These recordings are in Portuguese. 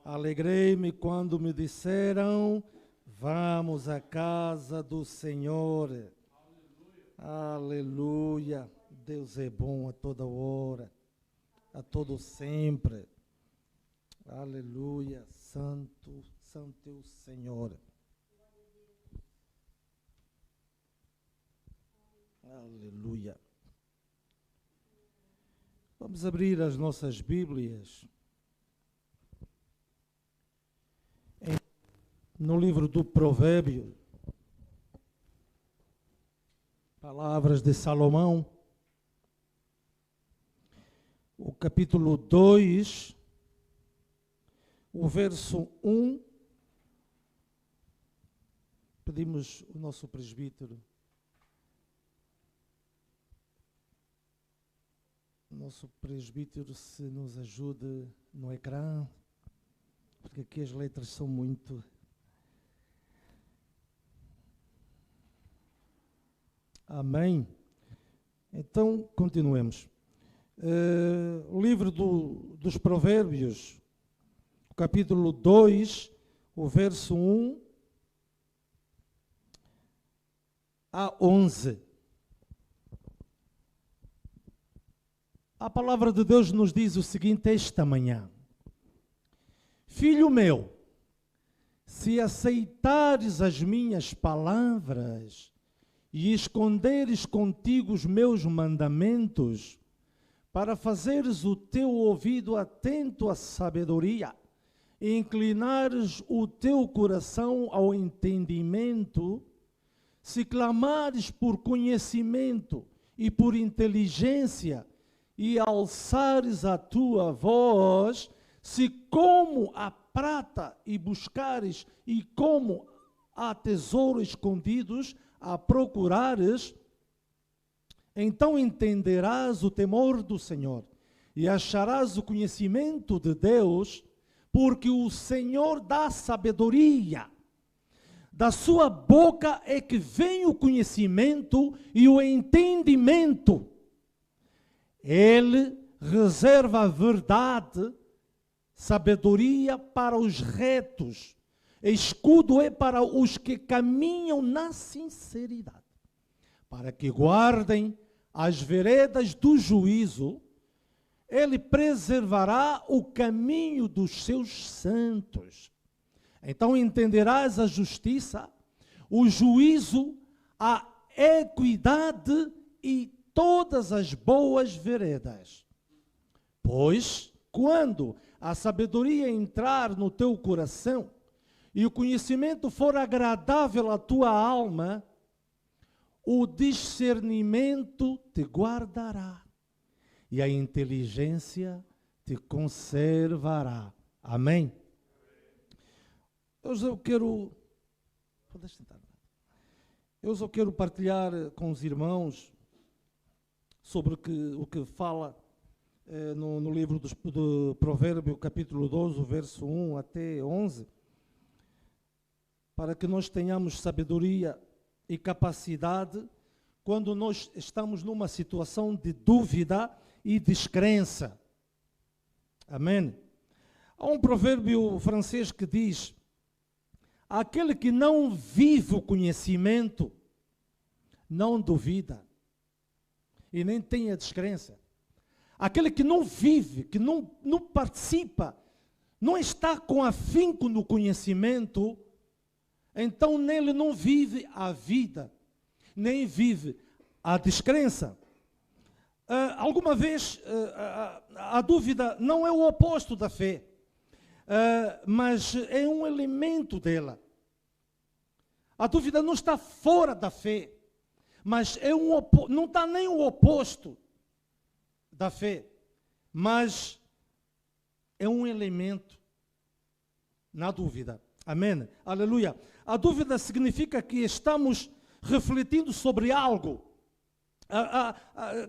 Alegrei-me quando me disseram, vamos à casa do Senhor. Aleluia. Deus é bom a toda hora, a todo sempre. Aleluia. Santo, santo é o Senhor. Aleluia. Vamos abrir as nossas Bíblias no livro do Provérbio, Palavras de Salomão, o capítulo 2, o verso 1. Pedimos o nosso presbítero, se nos ajude no ecrã, porque aqui as letras são muito... Amém. Então, continuemos. O livro dos Provérbios, o capítulo 2, o verso 1 a 11. A palavra de Deus nos diz o seguinte esta manhã: Filho meu, se aceitares as minhas palavras e esconderes contigo os meus mandamentos, para fazeres o teu ouvido atento à sabedoria, e inclinares o teu coração ao entendimento, se clamares por conhecimento e por inteligência, e alçares a tua voz, se como a prata e buscares, e como a tesouros escondidos, a procurares, então entenderás o temor do Senhor e acharás o conhecimento de Deus, porque o Senhor dá sabedoria. Da sua boca é que vem o conhecimento e o entendimento. Ele reserva a verdade, sabedoria para os retos. Escudo é para os que caminham na sinceridade, para que guardem as veredas do juízo. Ele preservará o caminho dos seus santos. Então entenderás a justiça, o juízo, a equidade e todas as boas veredas. Pois, quando a sabedoria entrar no teu coração, e o conhecimento for agradável à tua alma, o discernimento te guardará, e a inteligência te conservará. Amém? Hoje eu quero partilhar com os irmãos sobre o que fala no livro do Provérbio, capítulo 12, o verso 1 até 11, para que nós tenhamos sabedoria e capacidade quando nós estamos numa situação de dúvida e descrença. Amém? Há um provérbio francês que diz: aquele que não vive o conhecimento não duvida e nem tem a descrença. Aquele que não vive, que não participa, não está com afinco no conhecimento, então nele não vive a vida, nem vive a descrença. Alguma vez a dúvida não é o oposto da fé, mas é um elemento dela. A dúvida não está fora da fé, mas não está nem o oposto da fé, mas é um elemento na dúvida. Amém? Aleluia. A dúvida significa que estamos refletindo sobre algo,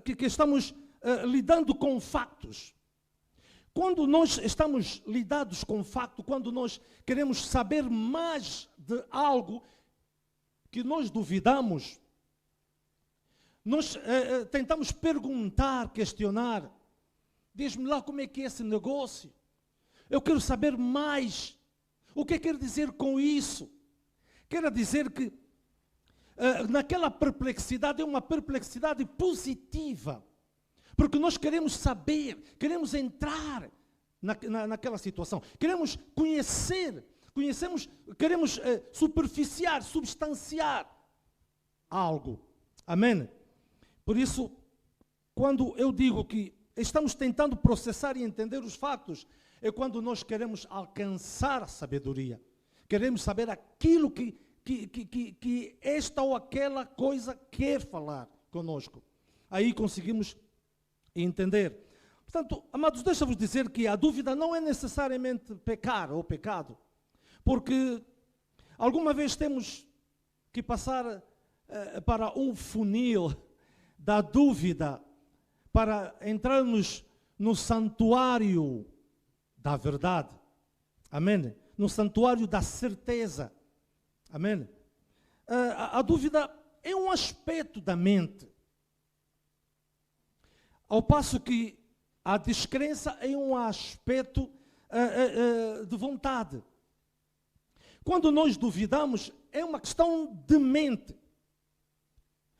que estamos lidando com fatos. Quando nós estamos lidados com fato, quando nós queremos saber mais de algo que nós duvidamos, nós tentamos perguntar, questionar. Diz-me lá como é que é esse negócio. Eu quero saber mais. O que quer dizer com isso? Quer dizer que naquela perplexidade é uma perplexidade positiva. Porque nós queremos saber, queremos entrar naquela situação. Queremos conhecer, queremos superficiar, substanciar algo. Amém? Por isso, quando eu digo que estamos tentando processar e entender os fatos, é quando nós queremos alcançar a sabedoria. Queremos saber aquilo que esta ou aquela coisa quer falar conosco. Aí conseguimos entender. Portanto, amados, deixa-vos dizer que a dúvida não é necessariamente pecar ou pecado, porque alguma vez temos que passar para um funil da dúvida para entrarmos no santuário da verdade. Amém? No santuário da certeza. Amém? A dúvida é um aspecto da mente. Ao passo que a descrença é um aspecto de vontade. Quando nós duvidamos, é uma questão de mente.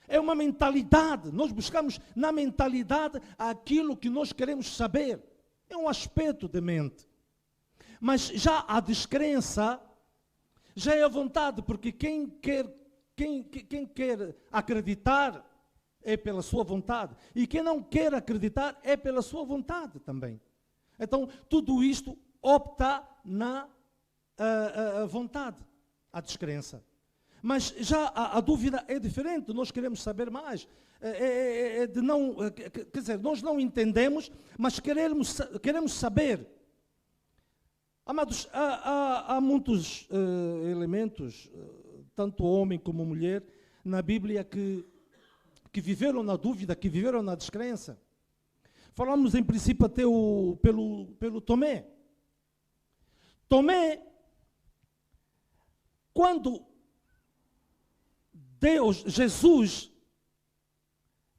É uma mentalidade. Nós buscamos na mentalidade aquilo que nós queremos saber. É um aspecto de mente. Mas já a descrença já é a vontade, porque quem quer acreditar é pela sua vontade. E quem não quer acreditar é pela sua vontade também. Então, tudo isto opta na vontade, a descrença. Mas já a dúvida é diferente, nós queremos saber mais. Quer dizer, nós não entendemos, mas queremos saber. Amados, há muitos elementos, tanto homem como mulher, na Bíblia que viveram na dúvida, que viveram na descrença. Falamos em princípio até pelo Tomé. Tomé, quando Jesus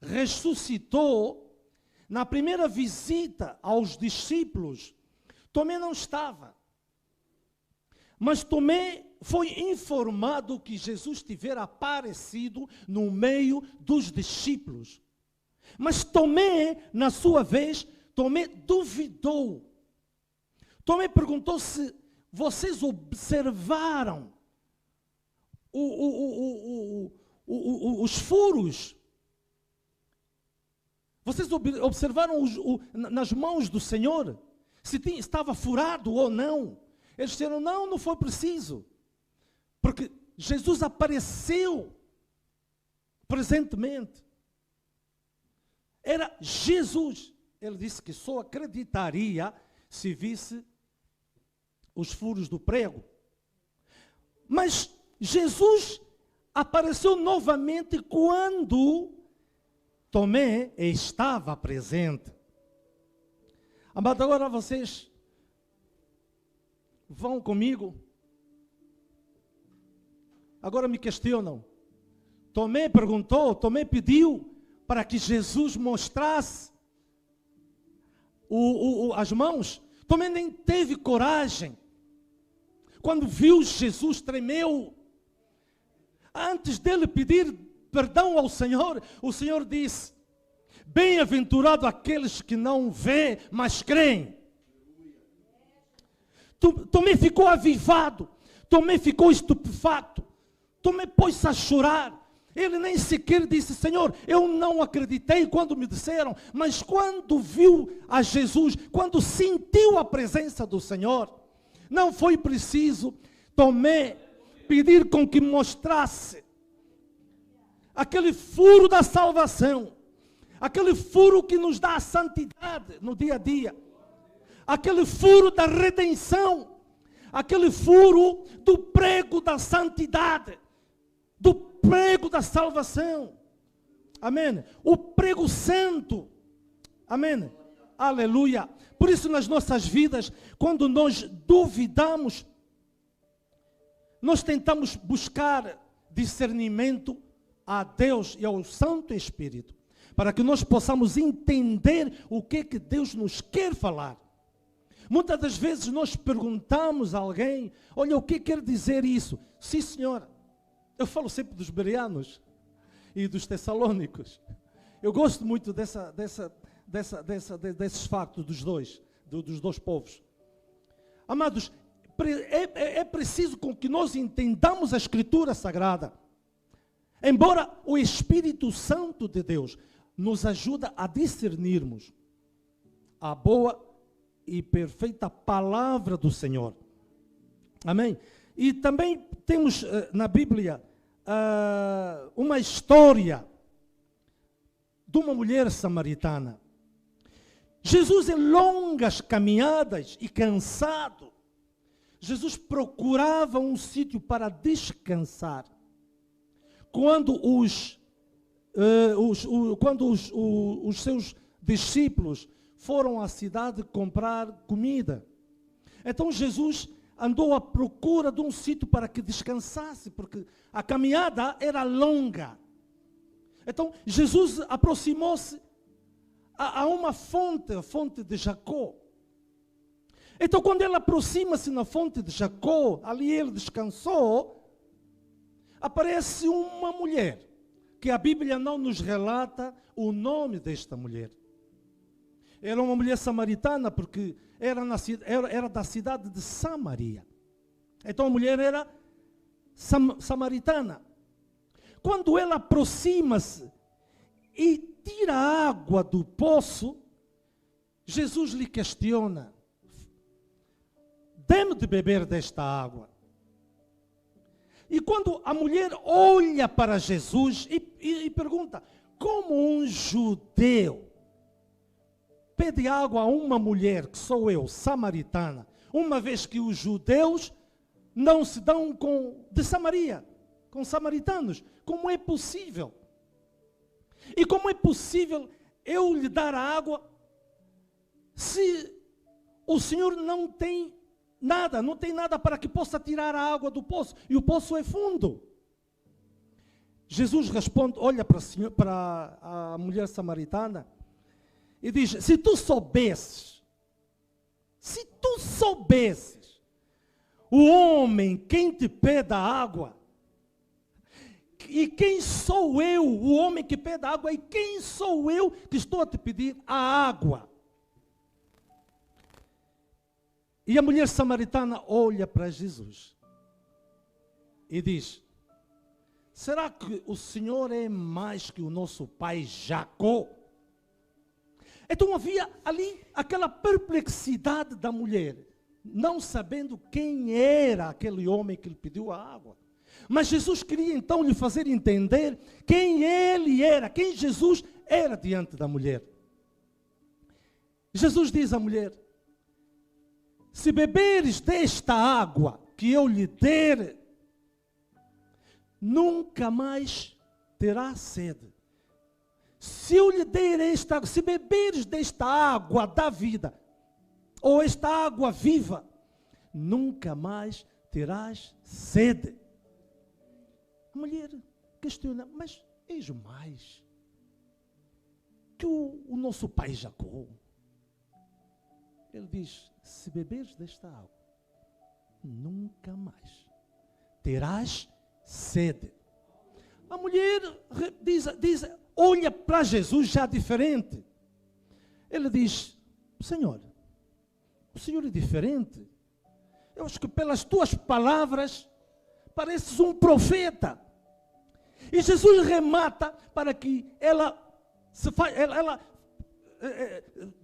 ressuscitou, na primeira visita aos discípulos, Tomé não estava. Mas Tomé foi informado que Jesus tivera aparecido no meio dos discípulos. Mas Tomé, na sua vez, Tomé duvidou. Tomé perguntou se vocês observaram os furos. Vocês observaram nas mãos do Senhor? Se estava furado ou não? Eles disseram, não foi preciso. Porque Jesus apareceu presentemente. Era Jesus. Ele disse que só acreditaria se visse os furos do prego. Mas Jesus apareceu novamente quando Tomé estava presente. Amado, agora vocês vão comigo. Agora me questionam. Tomé pediu para que Jesus mostrasse as mãos. Tomé nem teve coragem. Quando viu Jesus, tremeu. Antes dele pedir perdão ao Senhor, o Senhor disse: bem-aventurado aqueles que não vê, mas creem. Tomé ficou avivado. Tomé ficou estupefato. Tomé pôs-se a chorar. Ele nem sequer disse: Senhor, eu não acreditei quando me disseram. Mas quando viu a Jesus, quando sentiu a presença do Senhor, não foi preciso Tomé pedir com que mostrasse aquele furo da salvação, aquele furo que nos dá a santidade no dia a dia, aquele furo da redenção, aquele furo do prego da santidade, do prego da salvação. Amém? O prego santo. Amém? Aleluia. Por isso, nas nossas vidas, quando nós duvidamos, nós tentamos buscar discernimento a Deus e ao Santo Espírito, para que nós possamos entender o que Deus nos quer falar. Muitas das vezes nós perguntamos a alguém, olha, o que quer dizer isso? Sim, senhora. Eu falo sempre dos bereanos e dos tessalônicos. Eu gosto muito desses factos dos dois povos. Amados, é preciso com que nós entendamos a Escritura Sagrada. Embora o Espírito Santo de Deus nos ajude a discernirmos a boa e perfeita palavra do Senhor. Amém? E também temos na Bíblia uma história de uma mulher samaritana. Jesus, em longas caminhadas e cansado, Jesus procurava um sítio para descansar. Quando os seus discípulos foram à cidade comprar comida, então Jesus andou à procura de um sítio para que descansasse, porque a caminhada era longa. Então Jesus aproximou-se a uma fonte, a fonte de Jacó. Então quando ele aproxima-se na fonte de Jacó, ali ele descansou, aparece uma mulher, que a Bíblia não nos relata o nome desta mulher. Era uma mulher samaritana, porque era da cidade de Samaria. Então a mulher era samaritana. Quando ela aproxima-se e tira a água do poço, Jesus lhe questiona: dê-me de beber desta água. E quando a mulher olha para Jesus e pergunta: como um judeu pede água a uma mulher, que sou eu, samaritana, uma vez que os judeus não se dão de Samaria, com samaritanos? Como é possível? E como é possível eu lhe dar a água se o Senhor não tem nada para que possa tirar a água do poço, e o poço é fundo? Jesus responde, olha para a mulher samaritana e diz: se tu soubesses, o homem quem te pede a água, e quem sou eu, o homem que pede a água, e quem sou eu que estou a te pedir a água? E a mulher samaritana olha para Jesus e diz: será que o Senhor é mais que o nosso pai Jacó? Então havia ali aquela perplexidade da mulher, não sabendo quem era aquele homem que lhe pediu a água. Mas Jesus queria então lhe fazer entender quem ele era, quem Jesus era diante da mulher. Jesus diz à mulher: se beberes desta água que eu lhe der, nunca mais terás sede. Se eu lhe der esta água, se beberes desta água da vida, ou esta água viva, nunca mais terás sede. A mulher questiona: mas eis mais que o nosso pai Jacó. Ele diz: se beberes desta água, nunca mais terás sede. A mulher olha para Jesus já diferente. Ele diz: Senhor, o Senhor é diferente. Eu acho que pelas tuas palavras pareces um profeta. E Jesus remata para que ela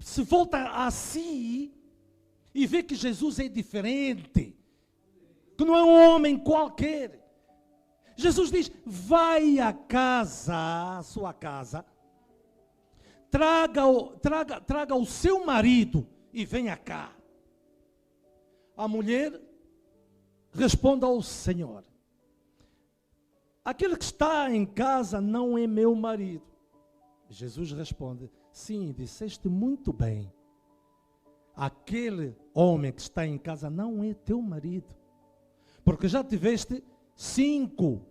se volta a si e vê que Jesus é diferente, que não é um homem qualquer. Jesus diz: vai à sua casa, traga o seu marido e venha cá. A mulher responde ao Senhor: aquele que está em casa não é meu marido. Jesus responde: sim, disseste muito bem. Aquele homem que está em casa não é teu marido, porque já tiveste 5.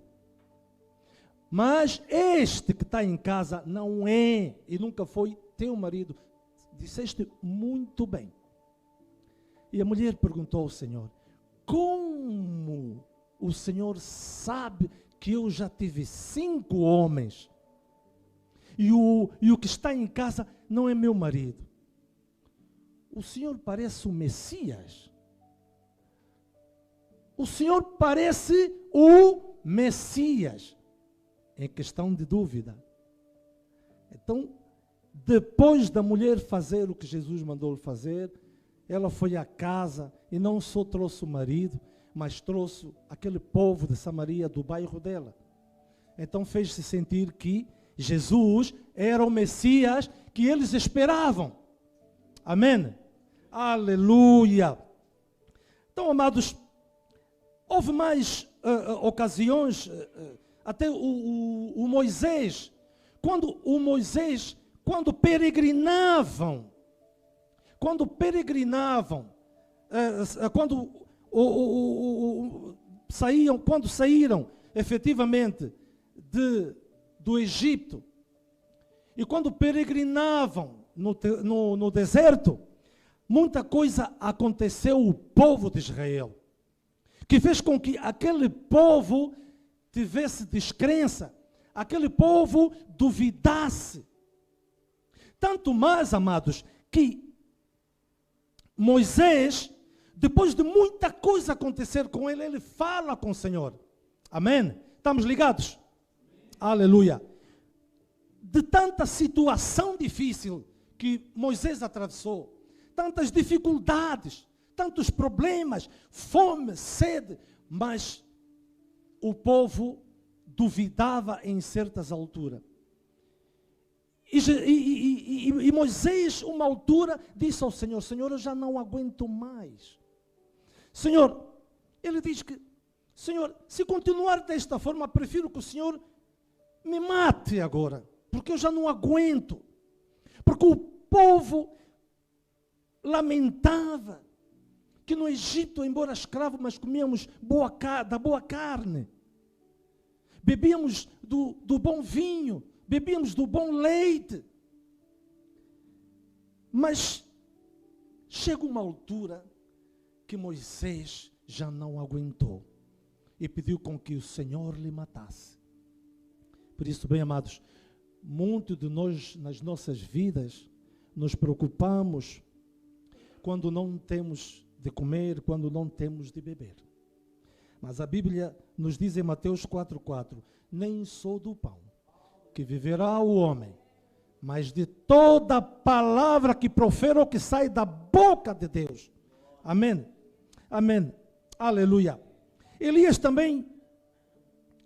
Mas este que está em casa não é e nunca foi teu marido. Disseste muito bem. E a mulher perguntou ao Senhor: como o Senhor sabe que eu já tive 5 homens e o que está em casa não é meu marido? O Senhor parece o Messias. O Senhor parece o Messias. Em questão de dúvida. Então, depois da mulher fazer o que Jesus mandou fazer, ela foi à casa e não só trouxe o marido, mas trouxe aquele povo de Samaria, do bairro dela. Então fez-se sentir que Jesus era o Messias que eles esperavam. Amém? Aleluia! Então, amados, houve mais ocasiões, até o Moisés, quando peregrinavam, quando saíram efetivamente do Egito, e quando peregrinavam no deserto, muita coisa aconteceu ao povo de Israel, que fez com que aquele povo tivesse descrença, aquele povo duvidasse. Tanto mais, amados, que Moisés, depois de muita coisa acontecer com ele, ele fala com o Senhor. Amém? Estamos ligados? Aleluia. De tanta situação difícil que Moisés atravessou, tantas dificuldades, tantos problemas, fome, sede, mas o povo duvidava em certas alturas. E Moisés, uma altura, disse ao Senhor: Senhor, eu já não aguento mais. Senhor, ele diz que, Senhor, se continuar desta forma, prefiro que o Senhor me mate agora, porque eu já não aguento. Porque o povo lamentava que no Egito, embora escravo, mas comíamos da boa carne, bebíamos do bom vinho, bebíamos do bom leite. Mas chega uma altura que Moisés já não aguentou e pediu com que o Senhor lhe matasse. Por isso, bem amados, muito de nós nas nossas vidas nos preocupamos quando não temos de comer, quando não temos de beber. Mas a Bíblia nos diz em Mateus 4,4: nem só do pão que viverá o homem, mas de toda palavra que profere ou que sai da boca de Deus. Amém? Amém. Aleluia. Elias também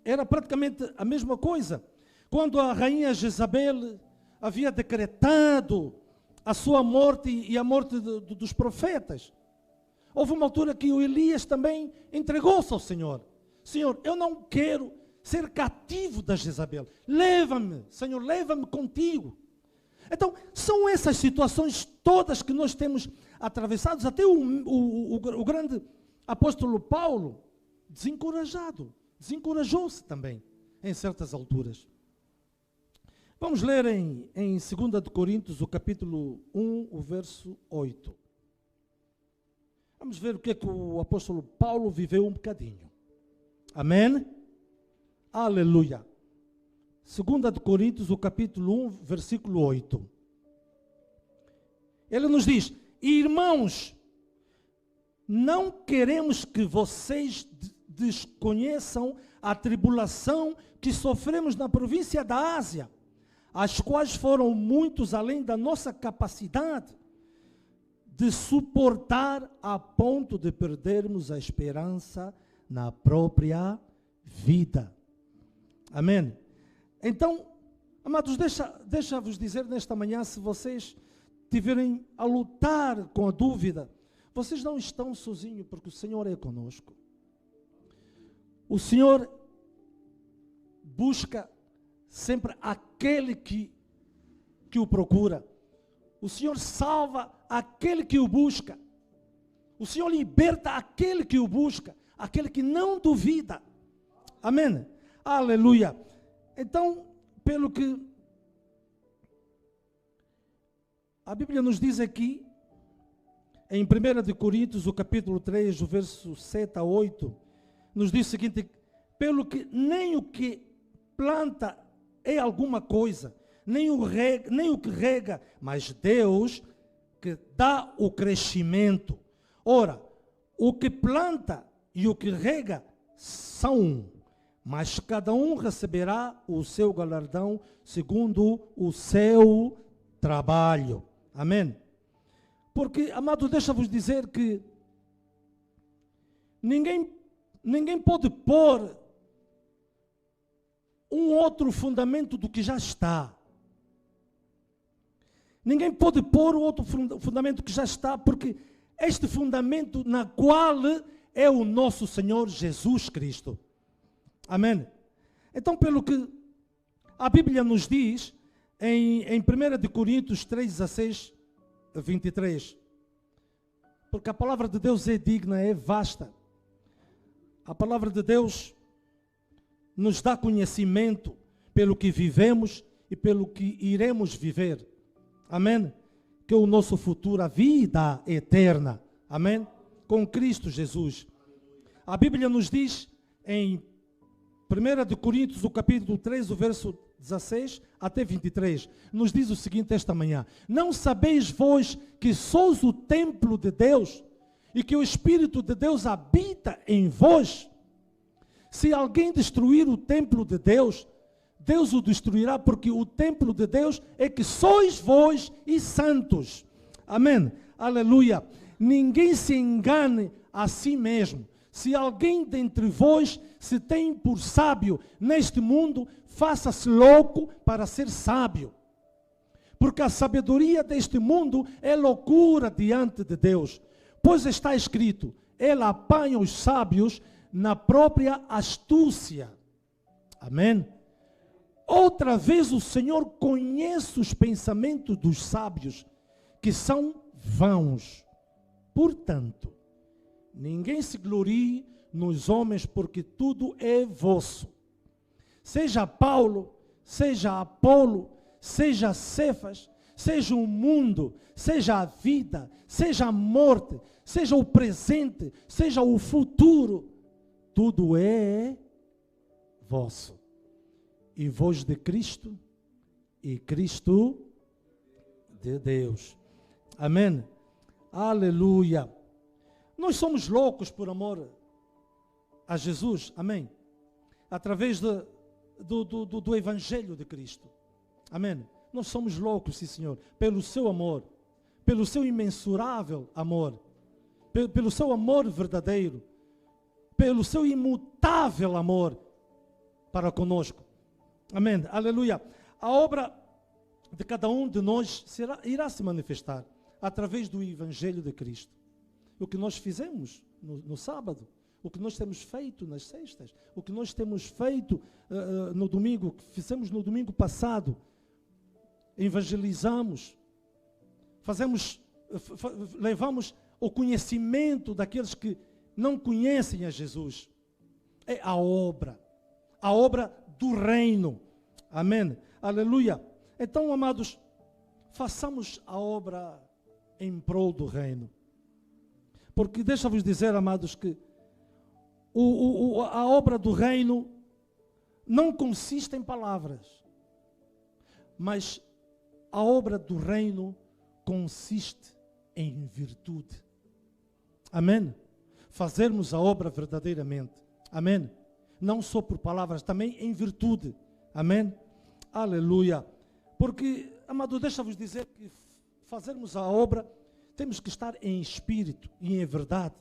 era praticamente a mesma coisa. Quando a rainha Jezabel havia decretado a sua morte e a morte dos profetas, houve uma altura que o Elias também entregou-se ao Senhor. Senhor, eu não quero ser cativo da Jezabel. Leva-me, Senhor, leva-me contigo. Então, são essas situações todas que nós temos atravessados. Até o grande apóstolo Paulo, desencorajou-se também, em certas alturas. Vamos ler em 2 de Coríntios, o capítulo 1, o verso 8. Vamos ver o que é que o apóstolo Paulo viveu um bocadinho. Amém? Aleluia. 2 de Coríntios, o capítulo 1, versículo 8. Ele nos diz: irmãos, não queremos que vocês desconheçam a tribulação que sofremos na província da Ásia, as quais foram muitos além da nossa capacidade de suportar, a ponto de perdermos a esperança na própria vida. Amém? Então, amados, deixa-vos dizer nesta manhã, se vocês tiverem a lutar com a dúvida, vocês não estão sozinhos, porque o Senhor é conosco. O Senhor busca sempre aquele que o procura. O Senhor salva aquele que o busca. O Senhor liberta aquele que o busca, aquele que não duvida. Amém? Aleluia. Então, pelo que a Bíblia nos diz aqui, em 1 de Coríntios, o capítulo 3, o verso 7 a 8, nos diz o seguinte: pelo que nem o que planta é alguma coisa, nem o que rega, mas Deus que dá o crescimento. Ora, o que planta e o que rega são um, mas cada um receberá o seu galardão segundo o seu trabalho. Amém? Porque, amados, deixa-vos dizer que ninguém pode pôr um outro fundamento do que já está. Ninguém pode pôr um outro fundamento que já está, porque este fundamento na qual é o nosso Senhor Jesus Cristo. Amém? Então, pelo que a Bíblia nos diz, em 1 de Coríntios 3, 16, 23, porque a palavra de Deus é digna, é vasta. A palavra de Deus nos dá conhecimento pelo que vivemos e pelo que iremos viver. Amém? Que é o nosso futuro, a vida eterna. Amém? Com Cristo Jesus. A Bíblia nos diz em 1 de Coríntios, o capítulo 3, o verso 16 até 23, nos diz o seguinte esta manhã: não sabeis vós que sois o templo de Deus e que o Espírito de Deus habita em vós? Se alguém destruir o templo de Deus, Deus o destruirá, porque o templo de Deus é que sois vós e santos. Amém? Aleluia. Ninguém se engane a si mesmo. Se alguém dentre vós se tem por sábio neste mundo, faça-se louco para ser sábio. Porque a sabedoria deste mundo é loucura diante de Deus. Pois está escrito: Ele apanha os sábios na própria astúcia. Amém? Outra vez o Senhor conhece os pensamentos dos sábios, que são vãos. Portanto, ninguém se glorie nos homens, porque tudo é vosso. Seja Paulo, seja Apolo, seja Cefas, seja o mundo, seja a vida, seja a morte, seja o presente, seja o futuro, tudo é vosso. E vós de Cristo, e Cristo de Deus. Amém? Aleluia. Nós somos loucos por amor a Jesus. Amém? Através do Evangelho de Cristo. Amém? Nós somos loucos, sim, Senhor, pelo seu amor, pelo seu imensurável amor, pelo seu amor verdadeiro, pelo seu imutável amor para conosco. Amém? Aleluia. A obra de cada um de nós irá se manifestar através do Evangelho de Cristo. O que nós fizemos no sábado, o que nós temos feito nas sextas, o que nós temos feito no domingo, o que fizemos no domingo passado, evangelizamos, levamos o conhecimento daqueles que não conhecem a Jesus. É a obra do reino. Amém? Aleluia. Então, amados, façamos a obra em prol do reino. Porque deixa-vos dizer, amados, que a obra do reino não consiste em palavras, mas a obra do reino consiste em virtude. Amém? Fazermos a obra verdadeiramente. Amém? Não só por palavras, também em virtude. Amém? Aleluia. Porque, amado, deixa-vos dizer que fazermos a obra, temos que estar em espírito e em verdade,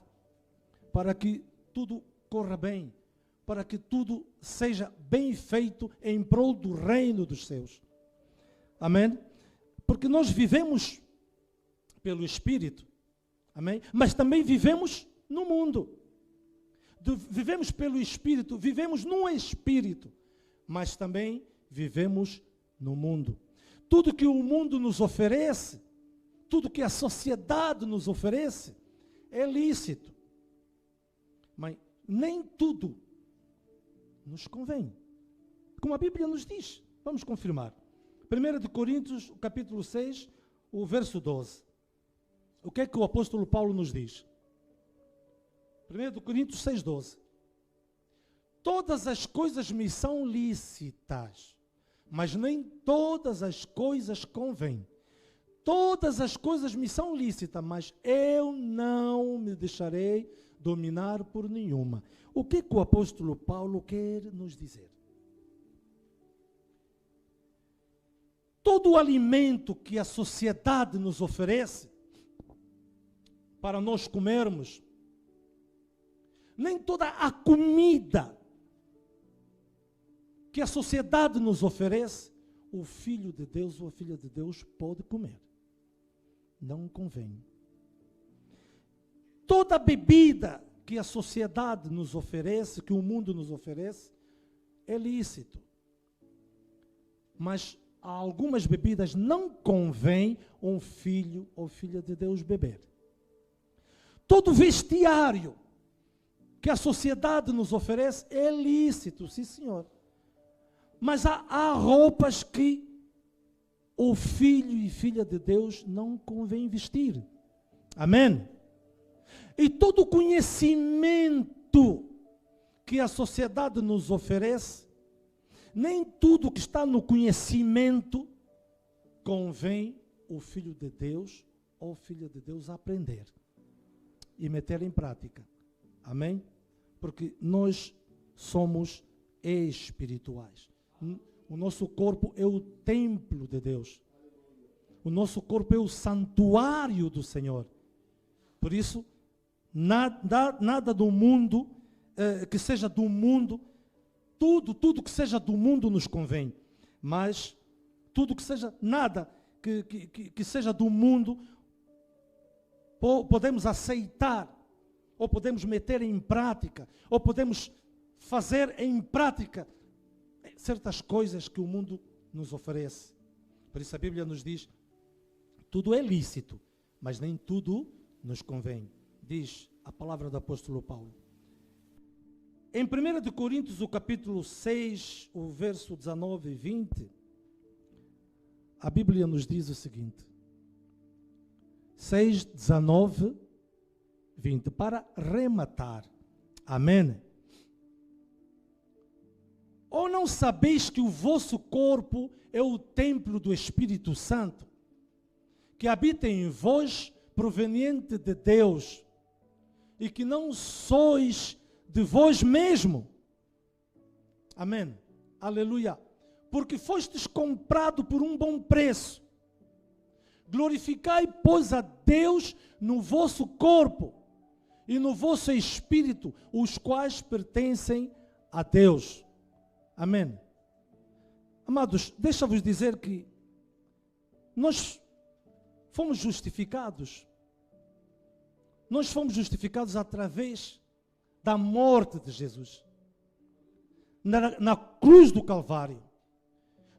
para que tudo corra bem, para que tudo seja bem feito em prol do reino dos céus. Amém? Porque nós vivemos pelo Espírito, amém? Mas também vivemos no mundo. Vivemos pelo Espírito, vivemos no Espírito, mas também vivemos no mundo. Tudo que o mundo nos oferece, tudo que a sociedade nos oferece, é lícito. Mas nem tudo nos convém. Como a Bíblia nos diz. Vamos confirmar. 1 de Coríntios, capítulo 6, o verso 12. o que é que o apóstolo Paulo nos diz? 1 Coríntios 6,12. Todas as coisas me são lícitas, mas nem todas as coisas convêm. Todas as coisas me são lícitas, mas eu não me deixarei dominar por nenhuma. O que o apóstolo Paulo quer nos dizer? Todo o alimento que a sociedade nos oferece para nós comermos, nem toda a comida que a sociedade nos oferece, o filho de Deus ou a filha de Deus pode comer. Não convém. Toda bebida que a sociedade nos oferece, que o mundo nos oferece, é lícito. Mas algumas bebidas não convém um filho ou filha de Deus beber. Todo vestiário que a sociedade nos oferece é lícito, sim senhor. Mas há roupas que o filho e filha de Deus não convém vestir. Amém? E todo conhecimento que a sociedade nos oferece, nem tudo que está no conhecimento convém o filho de Deus ou filha de Deus aprender e meter em prática. Amém? Porque nós somos espirituais. O nosso corpo é o templo de Deus. O nosso corpo é o santuário do Senhor. Por isso, nada do mundo, que seja do mundo, tudo que seja do mundo nos convém. Mas tudo que seja, nada que seja do mundo, podemos aceitar, ou podemos meter em prática, ou podemos fazer em prática certas coisas que o mundo nos oferece. Por isso a Bíblia nos diz, tudo é lícito, mas nem tudo nos convém. Diz a palavra do apóstolo Paulo. Em 1 Coríntios, o capítulo 6, o verso 19 e 20, a Bíblia nos diz o seguinte. 6, 19, 20, para rematar. Amém. Ou não sabeis que o vosso corpo é o templo do Espírito Santo, que habita em vós, proveniente de Deus, e que não sois de vós mesmo? Amém. Aleluia. Porque fostes comprado por um bom preço. Glorificai, pois, a Deus no vosso corpo e no vosso espírito, os quais pertencem a Deus. Amém. Amados, deixa-vos dizer que nós fomos justificados. Nós fomos justificados através da morte de Jesus. Na cruz do Calvário.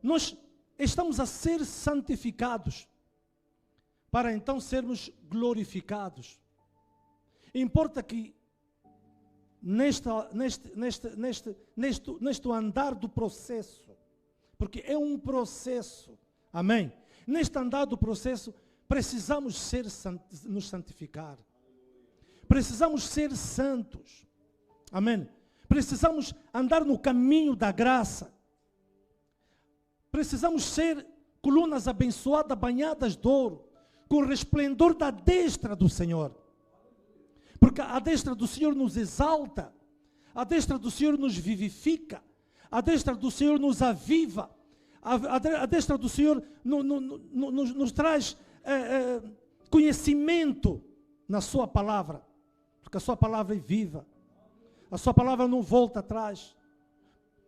Nós estamos a ser santificados para então sermos glorificados. Importa que neste andar do processo, porque é um processo, amém? Neste andar do processo, precisamos nos santificar. Precisamos ser santos, amém? Precisamos andar no caminho da graça. Precisamos ser colunas abençoadas, banhadas de ouro, com o resplendor da destra do Senhor. Porque a destra do Senhor nos exalta, a destra do Senhor nos vivifica, a destra do Senhor nos aviva, a destra do Senhor nos traz conhecimento na sua palavra, porque a sua palavra é viva, a sua palavra não volta atrás,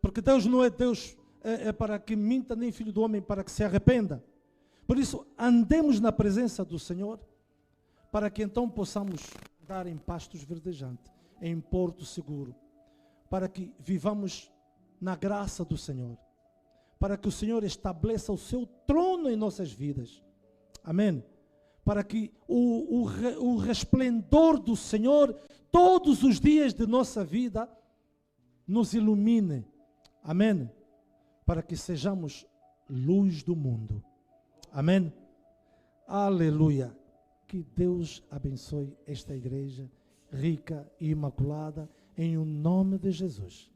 porque Deus não é Deus para que minta, nem filho do homem para que se arrependa. Por isso, andemos na presença do Senhor, para que então possamos dar em pastos verdejantes, em porto seguro, para que vivamos na graça do Senhor, para que o Senhor estabeleça o seu trono em nossas vidas. Amém? Para que o resplendor do Senhor, todos os dias de nossa vida, nos ilumine. Amém? Para que sejamos luz do mundo. Amém? Aleluia. Que Deus abençoe esta igreja rica e imaculada, em o nome de Jesus.